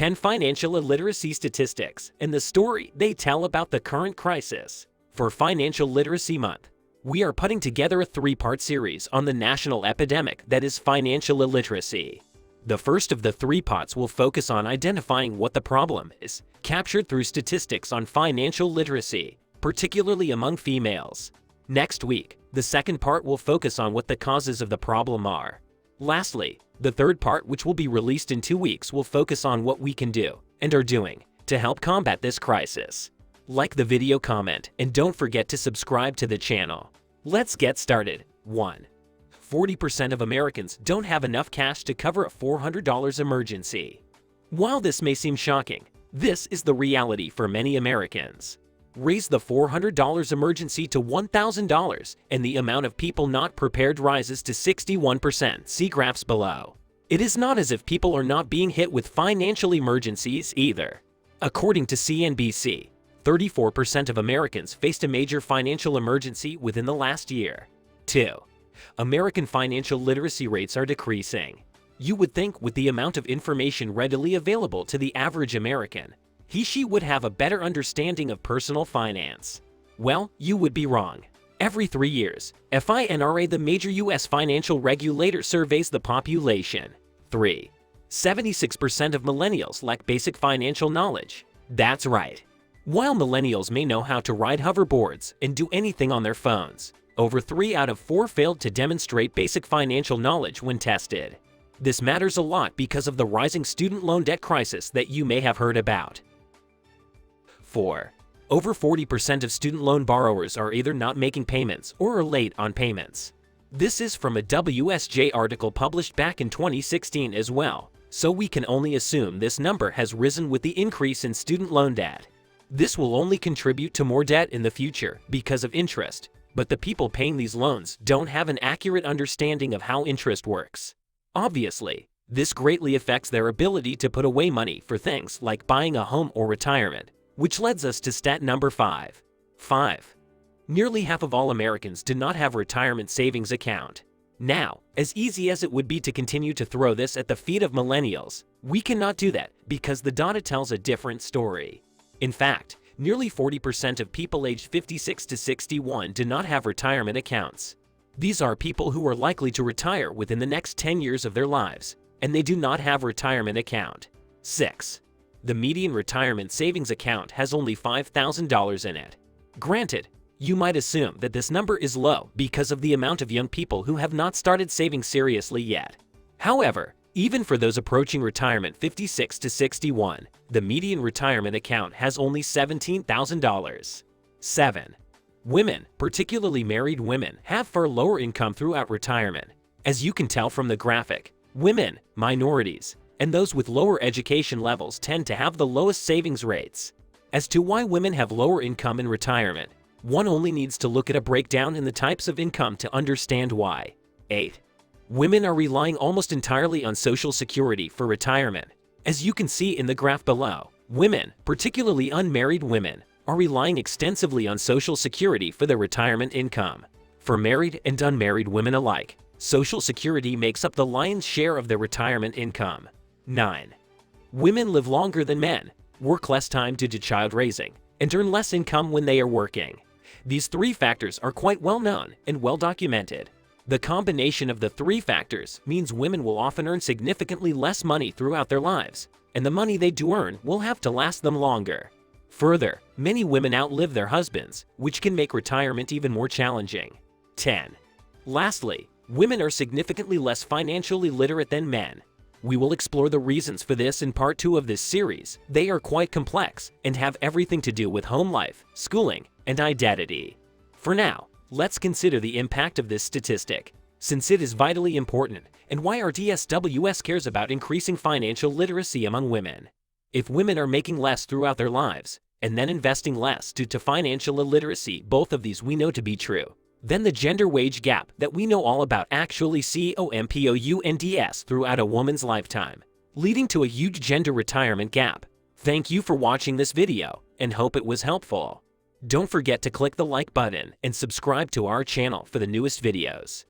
10 financial illiteracy statistics and the story they tell about the current crisis. For Financial Literacy Month, we are putting together a 3-part series on the national epidemic that is financial illiteracy. The first of the 3 parts will focus on identifying what the problem is, captured through statistics on financial literacy, particularly among females. Next week, the second part will focus on what the causes of the problem are. Lastly, the third part, which will be released in 2 weeks, will focus on what we can do and are doing to help combat this crisis. Like the video, comment, and don't forget to subscribe to the channel. Let's get started. 1. 40% of Americans don't have enough cash to cover a $400 emergency. While this may seem shocking, this is the reality for many Americans. Raise the $400 emergency to $1,000 and the amount of people not prepared rises to 61%. See graphs below. It is not as if people are not being hit with financial emergencies either. According to CNBC, 34% of Americans faced a major financial emergency within the last year. 2. American financial literacy rates are decreasing. You would think with the amount of information readily available to the average American, he/she would have a better understanding of personal finance. Well, you would be wrong. Every 3 years, FINRA, the major U.S. financial regulator, surveys the population. 3. 76% of millennials lack basic financial knowledge. That's right. While millennials may know how to ride hoverboards and do anything on their phones, over 3 out of 4 failed to demonstrate basic financial knowledge when tested. This matters a lot because of the rising student loan debt crisis that you may have heard about. 4. Over 40% of student loan borrowers are either not making payments or are late on payments. This is from a WSJ article published back in 2016 as well, so we can only assume this number has risen with the increase in student loan debt. This will only contribute to more debt in the future because of interest, but the people paying these loans don't have an accurate understanding of how interest works. Obviously, this greatly affects their ability to put away money for things like buying a home or retirement, which leads us to stat number 5. 5. Nearly half of all Americans do not have a retirement savings account. Now, as easy as it would be to continue to throw this at the feet of millennials, we cannot do that because the data tells a different story. In fact, nearly 40% of people aged 56 to 61 do not have retirement accounts. These are people who are likely to retire within the next 10 years of their lives, and they do not have a retirement account. 6. The median retirement savings account has only $5,000 in it. Granted, you might assume that this number is low because of the amount of young people who have not started saving seriously yet. However, even for those approaching retirement 56 to 61, the median retirement account has only $17,000. 7. Women, particularly married women, have far lower income throughout retirement. As you can tell from the graphic, women, minorities, and those with lower education levels tend to have the lowest savings rates. As to why women have lower income in retirement, one only needs to look at a breakdown in the types of income to understand why. 8. Women are relying almost entirely on Social Security for retirement. As you can see in the graph below, women, particularly unmarried women, are relying extensively on Social Security for their retirement income. For married and unmarried women alike, Social Security makes up the lion's share of their retirement income. 9. Women live longer than men, work less time due to child raising, and earn less income when they are working. These 3 factors are quite well known and well documented. The combination of the 3 factors means women will often earn significantly less money throughout their lives, and the money they do earn will have to last them longer. Further, many women outlive their husbands, which can make retirement even more challenging. 10. Lastly, women are significantly less financially literate than men. We will explore the reasons for this in part 2 of this series. They are quite complex and have everything to do with home life, schooling, and identity. For now, let's consider the impact of this statistic, since it is vitally important, and why our DSWS cares about increasing financial literacy among women. If women are making less throughout their lives, and then investing less due to financial illiteracy, both of these we know to be true, then the gender wage gap that we know all about actually compounds throughout a woman's lifetime, leading to a huge gender retirement gap. Thank you for watching this video and hope it was helpful. Don't forget to click the like button and subscribe to our channel for the newest videos.